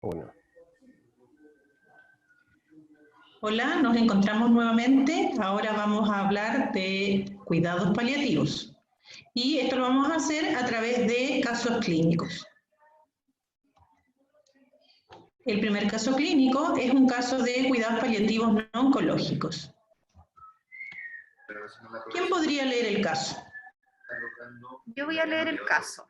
Uno. Hola, nos encontramos nuevamente. Ahora vamos a hablar de cuidados paliativos. Y esto lo vamos a hacer a través de casos clínicos. El primer caso clínico es un caso de cuidados paliativos no oncológicos. ¿Quién podría leer el caso? Yo voy a leer el caso.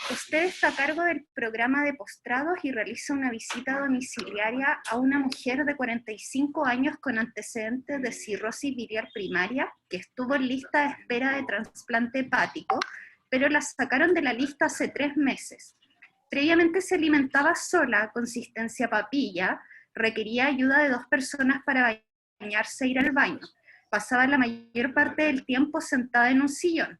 Usted está a cargo del programa de postrados y realiza una visita domiciliaria a una mujer de 45 años con antecedentes de cirrosis biliar primaria que estuvo en lista de espera de trasplante hepático, pero la sacaron de la lista hace 3 meses. Previamente se alimentaba sola, consistencia papilla, requería ayuda de 2 personas para bañarse e ir al baño. Pasaba la mayor parte del tiempo sentada en un sillón.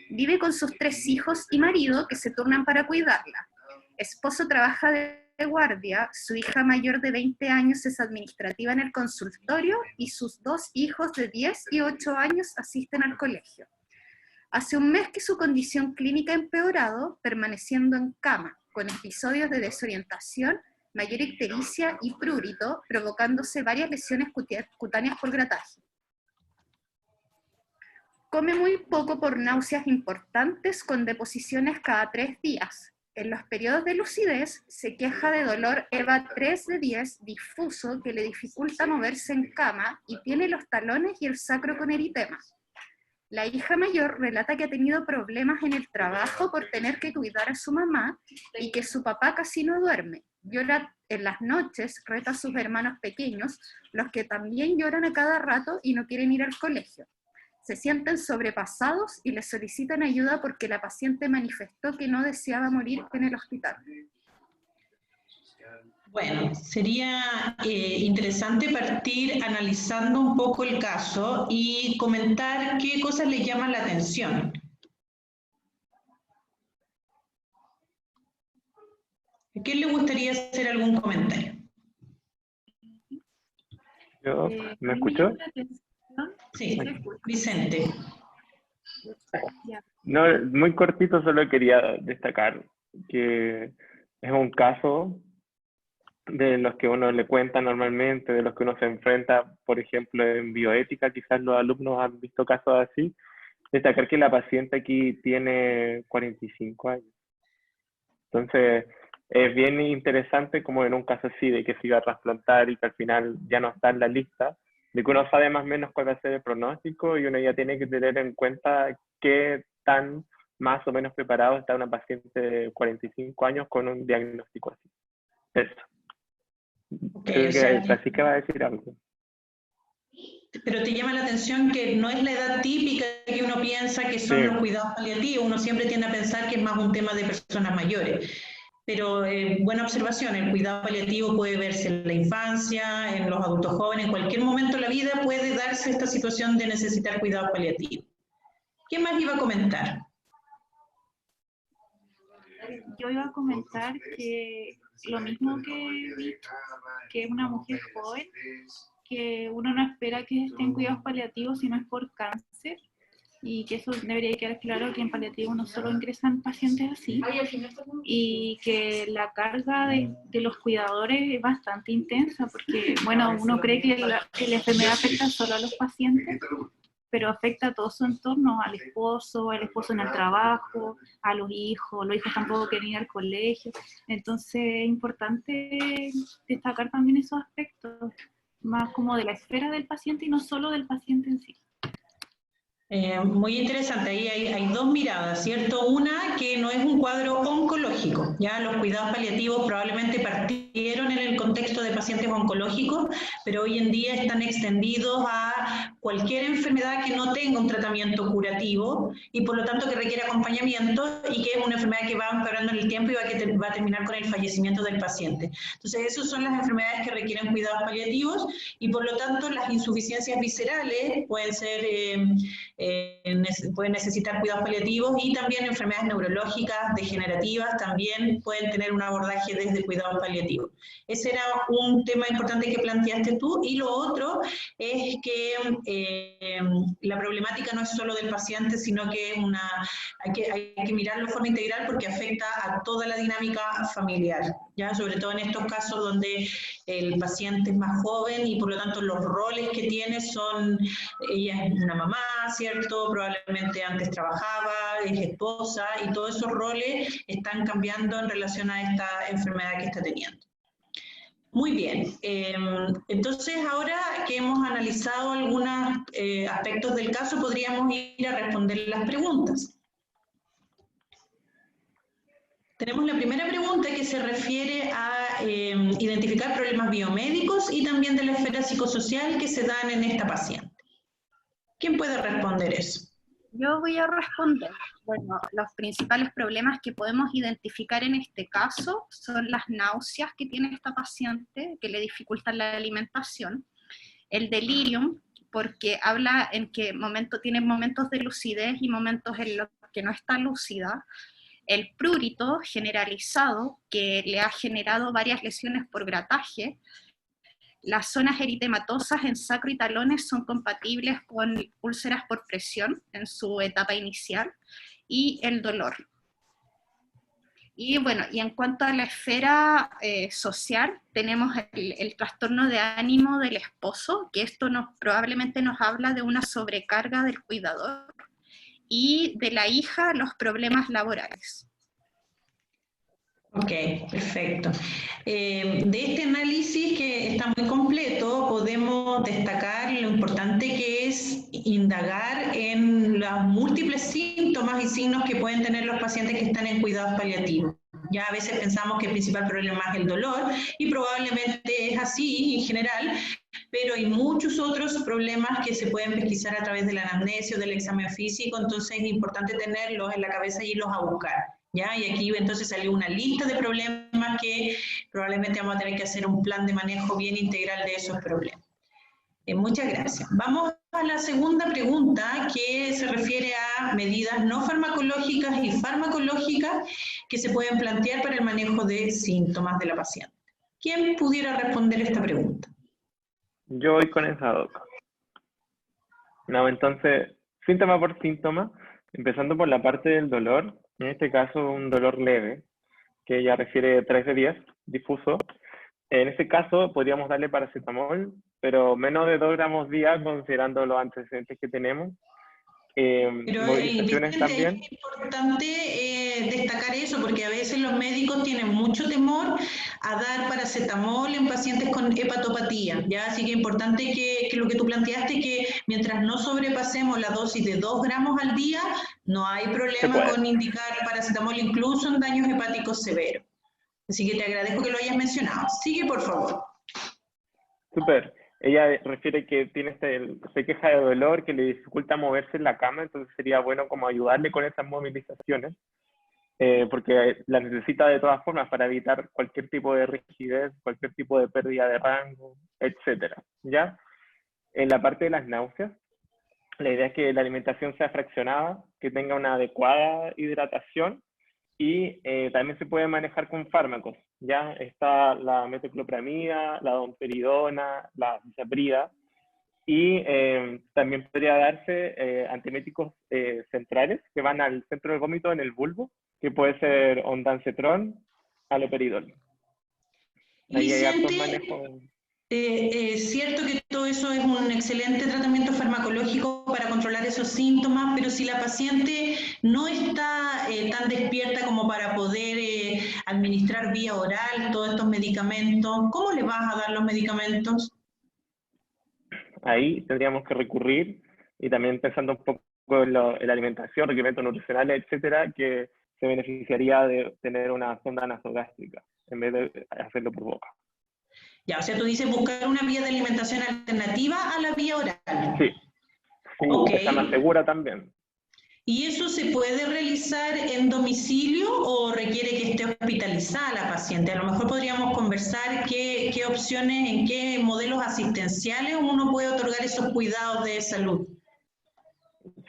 Vive con sus 3 hijos y marido que se turnan para cuidarla. Esposo trabaja de guardia, su hija mayor de 20 años es administrativa en el consultorio y sus 2 hijos de 10 y 8 años asisten al colegio. Hace un mes que su condición clínica ha empeorado, permaneciendo en cama, con episodios de desorientación, mayor ictericia y prurito, provocándose varias lesiones cutáneas por grataje. Come muy poco por náuseas importantes con deposiciones cada 3 días. En los periodos de lucidez se queja de dolor EVA 3 de 10 difuso que le dificulta moverse en cama y tiene los talones y el sacro con eritema. La hija mayor relata que ha tenido problemas en el trabajo por tener que cuidar a su mamá y que su papá casi no duerme. Llora en las noches, reta a sus hermanos pequeños, los que también lloran a cada rato y no quieren ir al colegio. Se sienten sobrepasados y le solicitan ayuda porque la paciente manifestó que no deseaba morir en el hospital. Bueno, sería interesante partir analizando un poco el caso y comentar qué cosas le llaman la atención. ¿A quién le gustaría hacer algún comentario? ¿Me escuchó? Sí, Vicente. No, muy cortito, solo quería destacar que es un caso de los que uno le cuenta normalmente, de los que uno se enfrenta, por ejemplo, en bioética, quizás los alumnos han visto casos así. Destacar que la paciente aquí tiene 45 años. Entonces, es bien interesante como en un caso así, de que se iba a trasplantar y que al final ya no está en la lista, de que uno sabe más o menos cuál va a ser el pronóstico y uno ya tiene que tener en cuenta qué tan más o menos preparado está una paciente de 45 años con un diagnóstico así. Eso. Okay, Creo que Francisca va a decir algo. Pero te llama la atención que no es la edad típica que uno piensa que son los cuidados paliativos, uno siempre tiende a pensar que es más un tema de personas mayores. Pero buena observación, el cuidado paliativo puede verse en la infancia, en los adultos jóvenes, en cualquier momento de la vida puede darse esta situación de necesitar cuidado paliativo. ¿Qué más iba a comentar? Yo iba a comentar que lo mismo que vi, que una mujer joven, que uno no espera que esté en cuidados paliativos si no es por cáncer, y que eso debería quedar claro, que en paliativo no solo ingresan pacientes así, y que la carga de los cuidadores es bastante intensa, porque bueno, uno cree que la enfermedad afecta solo a los pacientes, pero afecta a todo su entorno, al esposo en el trabajo, a los hijos tampoco quieren ir al colegio. Entonces es importante destacar también esos aspectos, más como de la esfera del paciente y no solo del paciente en sí. Muy interesante, ahí hay 2 miradas, ¿cierto? Una, que no es un cuadro oncológico, ya los cuidados paliativos probablemente partieron en el contexto de pacientes oncológicos, pero hoy en día están extendidos a cualquier enfermedad que no tenga un tratamiento curativo y por lo tanto que requiere acompañamiento y que es una enfermedad que va empeorando en el tiempo y va a terminar con el fallecimiento del paciente. Entonces, esas son las enfermedades que requieren cuidados paliativos y por lo tanto las insuficiencias viscerales pueden ser pueden necesitar cuidados paliativos, y también enfermedades neurológicas degenerativas también pueden tener un abordaje desde cuidados paliativos. Ese era un tema importante que planteaste tú, y lo otro es que la problemática no es solo del paciente, sino que hay que mirarlo de forma integral porque afecta a toda la dinámica familiar, ¿ya? Sobre todo en estos casos donde el paciente es más joven y por lo tanto los roles que tiene son, ella es una mamá, ¿cierto? Probablemente antes trabajaba, es esposa, y todos esos roles están cambiando en relación a esta enfermedad que está teniendo. Muy bien, entonces ahora que hemos analizado algunos aspectos del caso, podríamos ir a responder las preguntas. Tenemos la primera pregunta que se refiere a identificar problemas biomédicos y también de la esfera psicosocial que se dan en esta paciente. ¿Quién puede responder eso? Yo voy a responder. Bueno, los principales problemas que podemos identificar en este caso son las náuseas que tiene esta paciente, que le dificultan la alimentación, el delirium, porque habla en que tiene momentos de lucidez y momentos en los que no está lúcida, el prurito generalizado, que le ha generado varias lesiones por grataje. Las zonas eritematosas en sacro y talones son compatibles con úlceras por presión en su etapa inicial, y el dolor. Y bueno, y en cuanto a la esfera social, tenemos el trastorno de ánimo del esposo, que esto probablemente nos habla de una sobrecarga del cuidador, y de la hija, los problemas laborales. Ok, perfecto. De este análisis, que está muy completo, podemos destacar lo importante que es indagar en los múltiples síntomas y signos que pueden tener los pacientes que están en cuidados paliativos. Ya a veces pensamos que el principal problema es el dolor, y probablemente es así en general, pero hay muchos otros problemas que se pueden pesquisar a través de la anamnesia o del examen físico, entonces es importante tenerlos en la cabeza y irlos a buscar. ¿Ya? Y aquí entonces salió una lista de problemas que probablemente vamos a tener que hacer un plan de manejo bien integral de esos problemas. Muchas gracias. Vamos a la segunda pregunta, que se refiere a medidas no farmacológicas y farmacológicas que se pueden plantear para el manejo de síntomas de la paciente. ¿Quién pudiera responder esta pregunta? Yo voy con esa, doc. No, entonces, síntoma por síntoma, empezando por la parte del dolor. En este caso, un dolor leve, que ya refiere 3 de 10, difuso. En este caso, podríamos darle paracetamol, pero menos de 2 gramos día, considerando los antecedentes que tenemos. Pero movilizaciones también. es importante destacar eso, porque a veces los médicos tienen mucho temor a dar paracetamol en pacientes con hepatopatía, ¿ya? Así que es importante que lo que tú planteaste, que mientras no sobrepasemos la dosis de 2 gramos al día, no hay problema con indicar paracetamol incluso en daños hepáticos severos. Así que te agradezco que lo hayas mencionado. Sigue, por favor. Súper. Ella refiere que se queja de dolor, que le dificulta moverse en la cama, entonces sería bueno como ayudarle con esas movilizaciones, porque la necesita de todas formas para evitar cualquier tipo de rigidez, cualquier tipo de pérdida de rango, etc. ¿Ya? En la parte de las náuseas, la idea es que la alimentación sea fraccionada, que tenga una adecuada hidratación, y también se puede manejar con fármacos. Ya está la metoclopramida, la domperidona, la bisaprida, y también podría darse antieméticos centrales que van al centro del vómito en el bulbo, que puede ser ondansetron, haloperidol. Ahí hay hartos manejos. Es cierto que todo eso es un excelente tratamiento farmacológico para controlar esos síntomas, pero si la paciente no está tan despierta como para poder administrar vía oral todos estos medicamentos, ¿cómo le vas a dar los medicamentos? Ahí tendríamos que recurrir, y también pensando un poco en la alimentación, requerimientos nutricionales, etcétera, que se beneficiaría de tener una sonda nasogástrica en vez de hacerlo por boca. Ya, o sea, tú dices buscar una vía de alimentación alternativa a la vía oral. Sí, Okay. Está más segura también. ¿Y eso se puede realizar en domicilio o requiere que esté hospitalizada la paciente? A lo mejor podríamos conversar qué opciones, en qué modelos asistenciales uno puede otorgar esos cuidados de salud.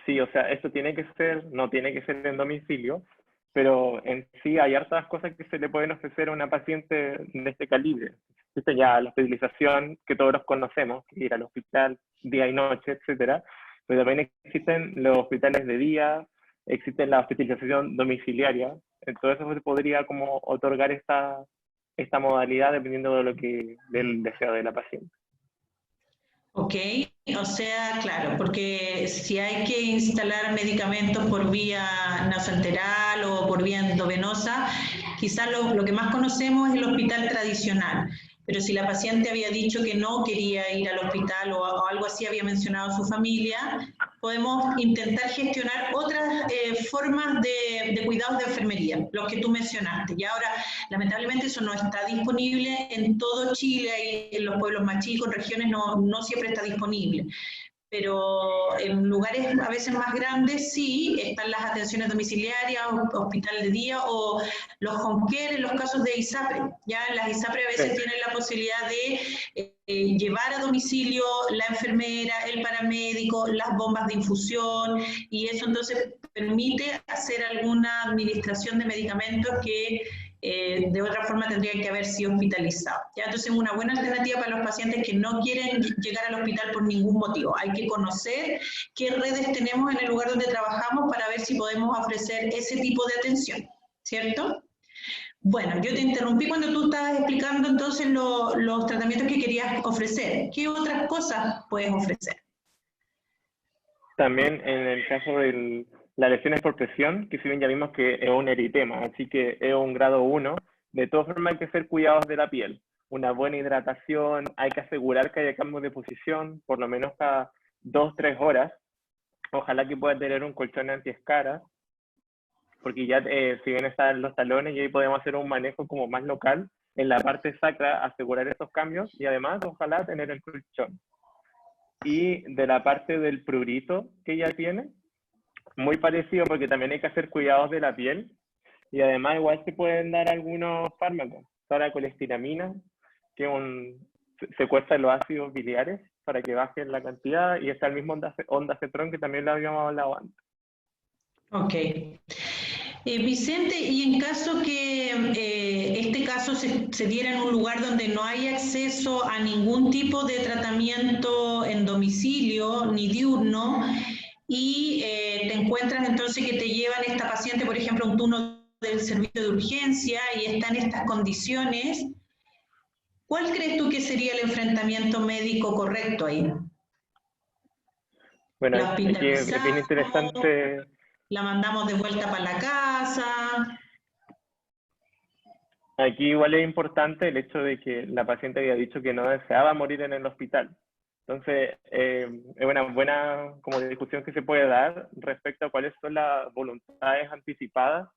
sí, o sea, esto tiene que ser, no tiene que ser en domicilio, pero en sí hay hartas cosas que se le pueden ofrecer a una paciente de este calibre. Existe ya la hospitalización, que todos los conocemos, ir al hospital día y noche, etcétera, pero también existen los hospitales de día, existe la hospitalización domiciliaria, entonces eso se podría como otorgar esta modalidad dependiendo de del deseo de la paciente. Ok, o sea, claro, porque si hay que instalar medicamentos por vía nasoenteral o por vía endovenosa, quizás lo que más conocemos es el hospital tradicional, pero si la paciente había dicho que no quería ir al hospital o algo así había mencionado su familia, podemos intentar gestionar otras formas de cuidados de enfermería, los que tú mencionaste. Y ahora, lamentablemente, eso no está disponible en todo Chile, y en los pueblos más chicos, en regiones no siempre está disponible. Pero en lugares a veces más grandes sí están las atenciones domiciliarias, hospital de día o los home care en los casos de ISAPRE. Ya las ISAPRE a veces tienen la posibilidad de llevar a domicilio la enfermera, el paramédico, las bombas de infusión, y eso entonces permite hacer alguna administración de medicamentos que de otra forma tendrían que haber sido hospitalizados. ¿Ya? Entonces es una buena alternativa para los pacientes que no quieren llegar al hospital por ningún motivo. Hay que conocer qué redes tenemos en el lugar donde trabajamos para ver si podemos ofrecer ese tipo de atención, ¿cierto? Bueno, yo te interrumpí cuando tú estabas explicando entonces los tratamientos que querías ofrecer. ¿Qué otras cosas puedes ofrecer? También en el caso de las lesiones por presión, que si bien ya vimos que es un eritema, así que es un grado 1, de todas formas hay que hacer cuidados de la piel. Una buena hidratación, hay que asegurar que haya cambios de posición, por lo menos cada 2-3 horas. Ojalá que pueda tener un colchón antiescara, porque ya si bien están los talones, y ahí podemos hacer un manejo como más local, en la parte sacra, asegurar esos cambios, y además ojalá tener el colchón. Y de la parte del prurito que ella tiene, muy parecido porque también hay que hacer cuidados de la piel y además igual se pueden dar algunos fármacos, la colestiramina, que secuestra los ácidos biliares para que bajen la cantidad, y está el mismo ondansetron que también lo habíamos hablado antes. Ok. Vicente, y en caso que este caso se diera en un lugar donde no hay acceso a ningún tipo de tratamiento en domicilio ni diurno, y te encuentras entonces que te llevan esta paciente, por ejemplo, a un turno del servicio de urgencia y está en estas condiciones, ¿cuál crees tú que sería el enfrentamiento médico correcto ahí? Bueno, aquí es bien interesante. ¿La mandamos de vuelta para la casa? Aquí igual es importante el hecho de que la paciente había dicho que no deseaba morir en el hospital. Entonces, es una buena como discusión que se puede dar respecto a cuáles son las voluntades anticipadas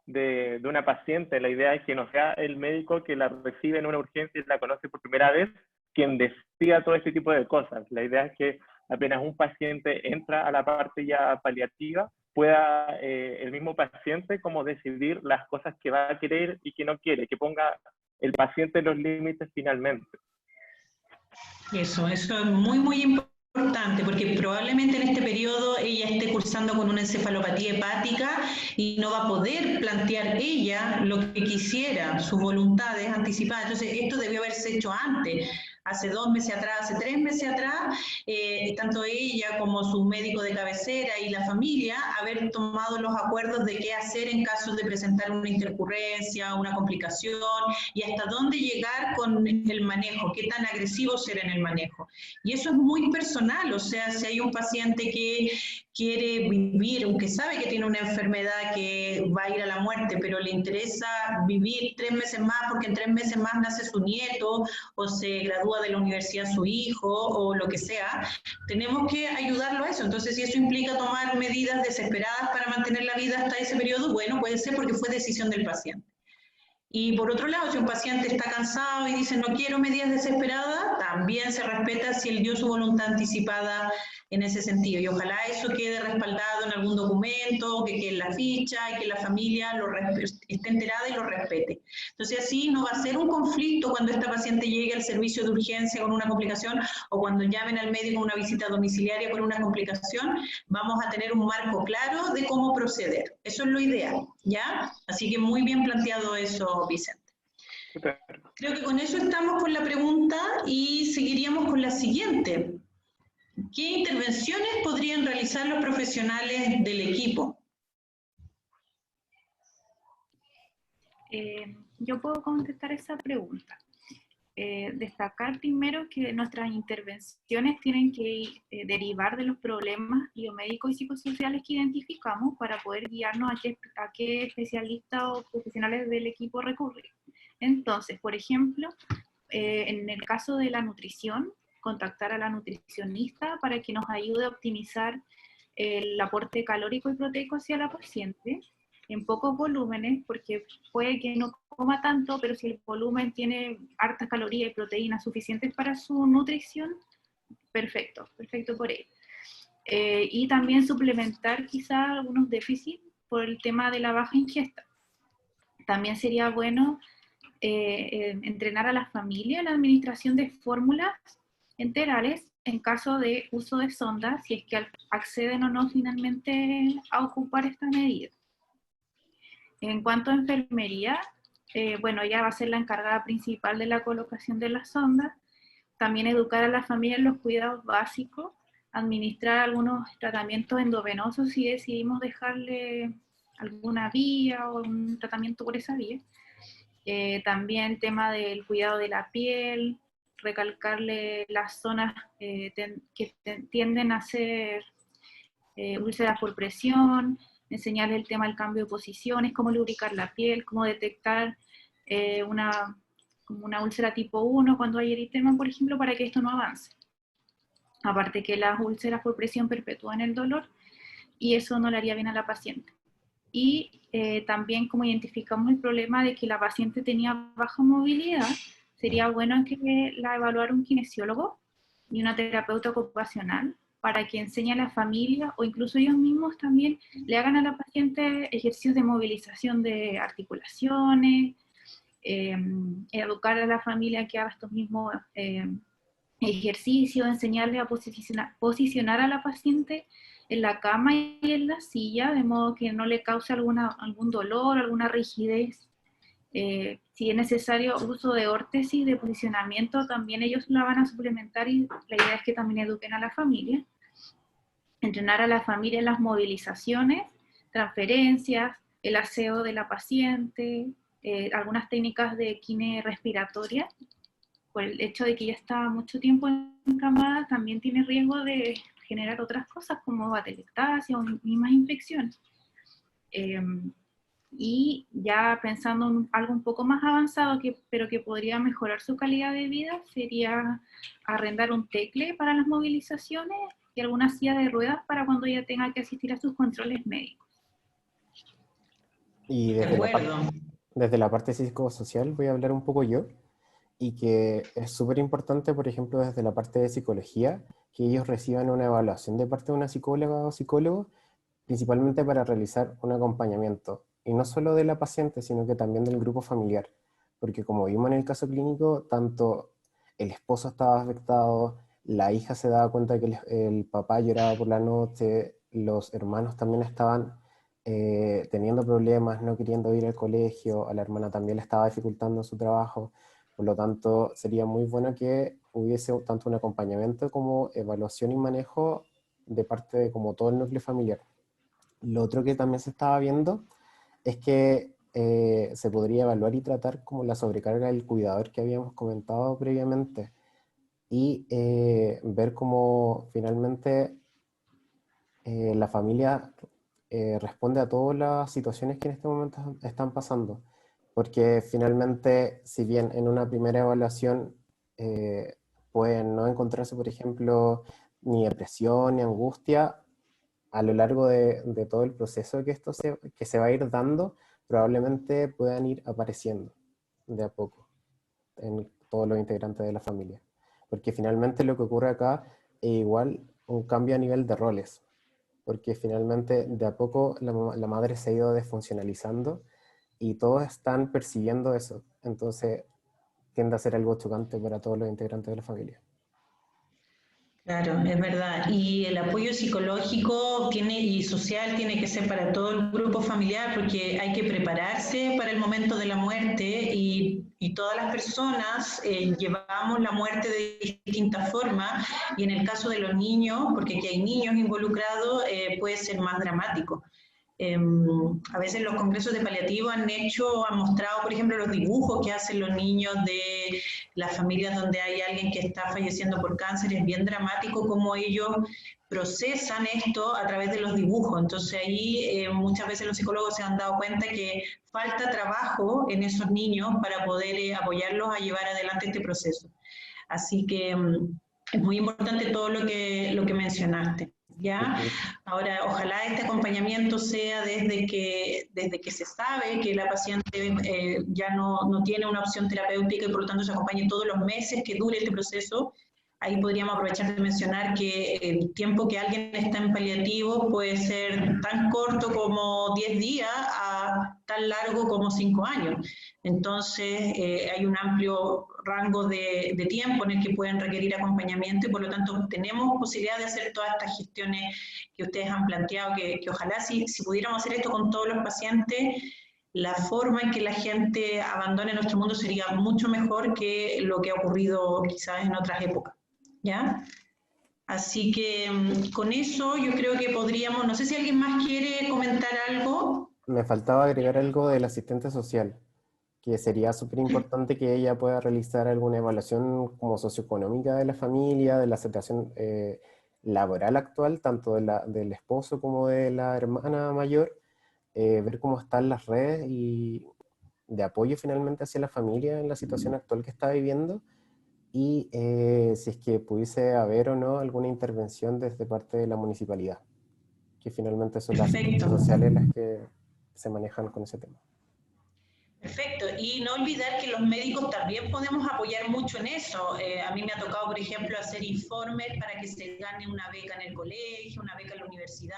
de una paciente. La idea es que no sea el médico que la recibe en una urgencia y la conoce por primera vez quien decida todo este tipo de cosas. La idea es que apenas un paciente entra a la parte ya paliativa, pueda el mismo paciente como decidir las cosas que va a querer y que no quiere, que ponga el paciente los límites finalmente. Eso es muy, muy importante, porque probablemente en este periodo ella esté cursando con una encefalopatía hepática y no va a poder plantear ella lo que quisiera, sus voluntades anticipadas. Entonces, esto debió haberse hecho antes. Hace 2 meses atrás, hace 3 meses atrás, tanto ella como su médico de cabecera y la familia haber tomado los acuerdos de qué hacer en caso de presentar una intercurrencia, una complicación, y hasta dónde llegar con el manejo, qué tan agresivo ser en el manejo. Y eso es muy personal, o sea, si hay un paciente que quiere vivir, aunque sabe que tiene una enfermedad que va a ir a la muerte, pero le interesa vivir 3 meses más porque en 3 meses más nace su nieto o se gradúa de la universidad su hijo o lo que sea, tenemos que ayudarlo a eso. Entonces, si eso implica tomar medidas desesperadas para mantener la vida hasta ese periodo, bueno, puede ser porque fue decisión del paciente. Y por otro lado, si un paciente está cansado y dice no quiero medidas desesperadas, también se respeta si él dio su voluntad anticipada en ese sentido. Y ojalá eso quede respaldado en algún documento, que quede en la ficha y que la familia esté enterada y lo respete. Entonces así no va a ser un conflicto cuando esta paciente llegue al servicio de urgencia con una complicación o cuando llamen al médico una visita domiciliaria con una complicación. Vamos a tener un marco claro de cómo proceder. Eso es lo ideal, ¿ya? Así que muy bien planteado eso, Vicente. Super. Creo que con eso estamos con la pregunta y seguiríamos con la siguiente. ¿Qué intervenciones podrían realizar los profesionales del equipo? Yo puedo contestar esa pregunta. Destacar primero que nuestras intervenciones tienen que derivar de los problemas biomédicos y psicosociales que identificamos para poder guiarnos a qué especialistas o profesionales del equipo recurrir. Entonces, por ejemplo, en el caso de la nutrición, contactar a la nutricionista para que nos ayude a optimizar el aporte calórico y proteico hacia la paciente en pocos volúmenes, porque puede que no coma tanto, pero si el volumen tiene hartas calorías y proteínas suficientes para su nutrición, perfecto, perfecto por él. Y también suplementar quizá algunos déficits por el tema de la baja ingesta. También sería bueno entrenar a la familia en la administración de fórmulas enterales en caso de uso de sondas, si es que acceden o no finalmente a ocupar esta medida. En cuanto a enfermería, bueno, ella va a ser la encargada principal de la colocación de las sondas, también educar a la familia en los cuidados básicos, administrar algunos tratamientos endovenosos si decidimos dejarle alguna vía o un tratamiento por esa vía. También tema del cuidado de la piel, recalcarle las zonas que tienden a ser úlceras por presión, enseñarle el tema del cambio de posiciones, cómo lubricar la piel, cómo detectar como una úlcera tipo 1 cuando hay eritema, por ejemplo, para que esto no avance. Aparte que las úlceras por presión perpetúan el dolor y eso no le haría bien a la paciente. Y también como identificamos el problema de que la paciente tenía baja movilidad, sería bueno que la evaluara un kinesiólogo y una terapeuta ocupacional para que enseñe a la familia o incluso ellos mismos también le hagan a la paciente ejercicios de movilización de articulaciones, educar a la familia que haga estos mismos ejercicios, enseñarle a posicionar a la paciente en la cama y en la silla, de modo que no le cause algún dolor, alguna rigidez. Si es necesario uso de órtesis, de posicionamiento, también ellos la van a suplementar y la idea es que también eduquen a la familia. Entrenar a la familia en las movilizaciones, transferencias, el aseo de la paciente, algunas técnicas de quine respiratoria. Por el hecho de que ya está mucho tiempo encamada, también tiene riesgo de generar otras cosas como atelectasia o mismas infecciones. Y ya pensando en algo un poco más avanzado, pero que podría mejorar su calidad de vida, sería arrendar un tecle para las movilizaciones y alguna silla de ruedas para cuando ella tenga que asistir a sus controles médicos. Y desde la parte psicosocial voy a hablar un poco yo, y que es súper importante, por ejemplo, desde la parte de psicología, que ellos reciban una evaluación de parte de una psicóloga o psicólogo, principalmente para realizar un acompañamiento, y no solo de la paciente, sino que también del grupo familiar, porque como vimos en el caso clínico, tanto el esposo estaba afectado, la hija se daba cuenta que el papá lloraba por la noche, los hermanos también estaban teniendo problemas, no queriendo ir al colegio, a la hermana también le estaba dificultando su trabajo. Por lo tanto, sería muy bueno que hubiese tanto un acompañamiento como evaluación y manejo de parte de como todo el núcleo familiar. Lo otro que también se estaba viendo es que se podría evaluar y tratar como la sobrecarga del cuidador que habíamos comentado previamente y ver cómo finalmente la familia responde a todas las situaciones que en este momento están pasando. Porque finalmente, si bien en una primera evaluación pueden no encontrarse, por ejemplo, ni depresión ni angustia, a lo largo de todo el proceso que se va a ir dando, probablemente puedan ir apareciendo. de a poco en todos los integrantes de la familia. Porque finalmente lo que ocurre acá es igual un cambio a nivel de roles, porque finalmente de a poco la madre se ha ido desfuncionalizando y todos están percibiendo eso, entonces tiende a ser algo chocante para todos los integrantes de la familia. Claro, es verdad. Y el apoyo psicológico y social tiene que ser para todo el grupo familiar porque hay que prepararse para el momento de la muerte y todas las personas llevamos la muerte de distintas formas y en el caso de los niños, porque aquí hay niños involucrados, puede ser más dramático. A veces los congresos de paliativo han mostrado, por ejemplo, los dibujos que hacen los niños de las familias donde hay alguien que está falleciendo por cáncer. Es bien dramático cómo ellos procesan esto a través de los dibujos. Entonces ahí muchas veces los psicólogos se han dado cuenta que falta trabajo en esos niños para poder apoyarlos a llevar adelante este proceso. Así que es muy importante todo lo que mencionaste. ¿Ya? Ahora, ojalá este acompañamiento sea desde que se sabe que la paciente ya no tiene una opción terapéutica y por lo tanto se acompañe todos los meses que dure este proceso. Ahí podríamos aprovechar de mencionar que el tiempo que alguien está en paliativo puede ser tan corto como 10 días a tan largo como 5 años. Entonces, hay un amplio rango de tiempo en el que pueden requerir acompañamiento y por lo tanto tenemos posibilidad de hacer todas estas gestiones que ustedes han planteado, que ojalá si pudiéramos hacer esto con todos los pacientes, la forma en que la gente abandone nuestro mundo sería mucho mejor que lo que ha ocurrido quizás en otras épocas. ¿Ya? Así que con eso yo creo que podríamos, no sé si alguien más quiere comentar algo. Me faltaba agregar algo del asistente social, que sería súper importante que ella pueda realizar alguna evaluación como socioeconómica de la familia, de la situación laboral actual, tanto del esposo como de la hermana mayor, ver cómo están las redes y de apoyo finalmente hacia la familia en la situación actual que está viviendo, y si es que pudiese haber o no alguna intervención desde parte de la municipalidad, que finalmente son las asistentes sociales las que se manejan con ese tema. Perfecto, y no olvidar que los médicos también podemos apoyar mucho en eso. A mí me ha tocado, por ejemplo, hacer informes para que se gane una beca en el colegio, una beca en la universidad,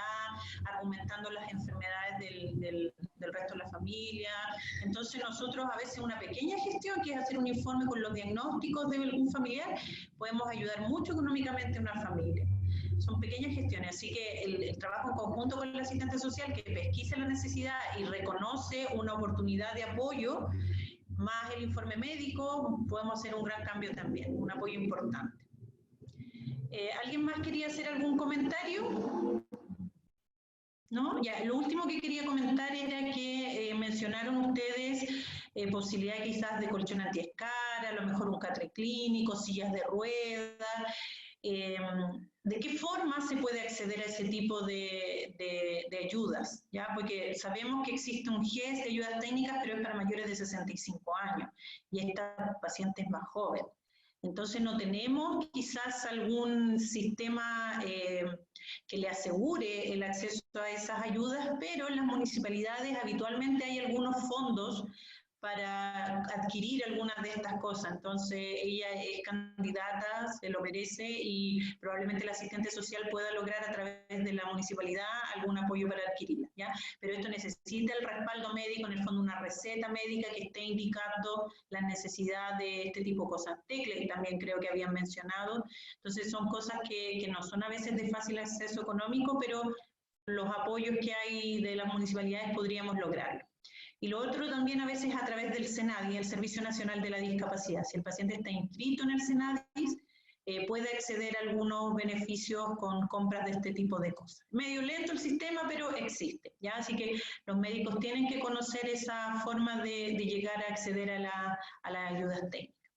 argumentando las enfermedades del resto de la familia. Entonces nosotros a veces una pequeña gestión, que es hacer un informe con los diagnósticos de algún familiar, podemos ayudar mucho económicamente a una familia. Son pequeñas gestiones, así que el trabajo en conjunto con el asistente social que pesquisa la necesidad y reconoce una oportunidad de apoyo, más el informe médico, podemos hacer un gran cambio también, un apoyo importante. ¿Alguien más quería hacer algún comentario? ¿No? Ya, lo último que quería comentar era que mencionaron ustedes posibilidad quizás de colchón antiescara, a lo mejor un catre clínico, sillas de ruedas. ¿De qué forma se puede acceder a ese tipo de ayudas? ¿Ya? Porque sabemos que existe un GES de ayudas técnicas, pero es para mayores de 65 años y esta paciente es más joven. Entonces no tenemos quizás algún sistema que le asegure el acceso a esas ayudas, pero en las municipalidades habitualmente hay algunos fondos para adquirir algunas de estas cosas. Entonces ella es candidata, se lo merece y probablemente el asistente social pueda lograr a través de la municipalidad algún apoyo para adquirirla, ¿ya? Pero esto necesita el respaldo médico, en el fondo una receta médica que esté indicando la necesidad de este tipo de cosas. Tecla, que también creo que habían mencionado. Entonces son cosas que no son a veces de fácil acceso económico, pero los apoyos que hay de las municipalidades podríamos lograrlo. Y lo otro también a veces a través del SENADIS, el Servicio Nacional de la Discapacidad. Si el paciente está inscrito en el SENADIS, puede acceder a algunos beneficios con compras de este tipo de cosas. Medio lento el sistema, pero existe, ¿ya? Así que los médicos tienen que conocer esa forma de llegar a acceder a las ayudas técnicas.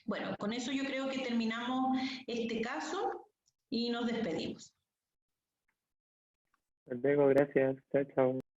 Bueno, con eso yo creo que terminamos este caso y nos despedimos. Luego, gracias. Chao, chao.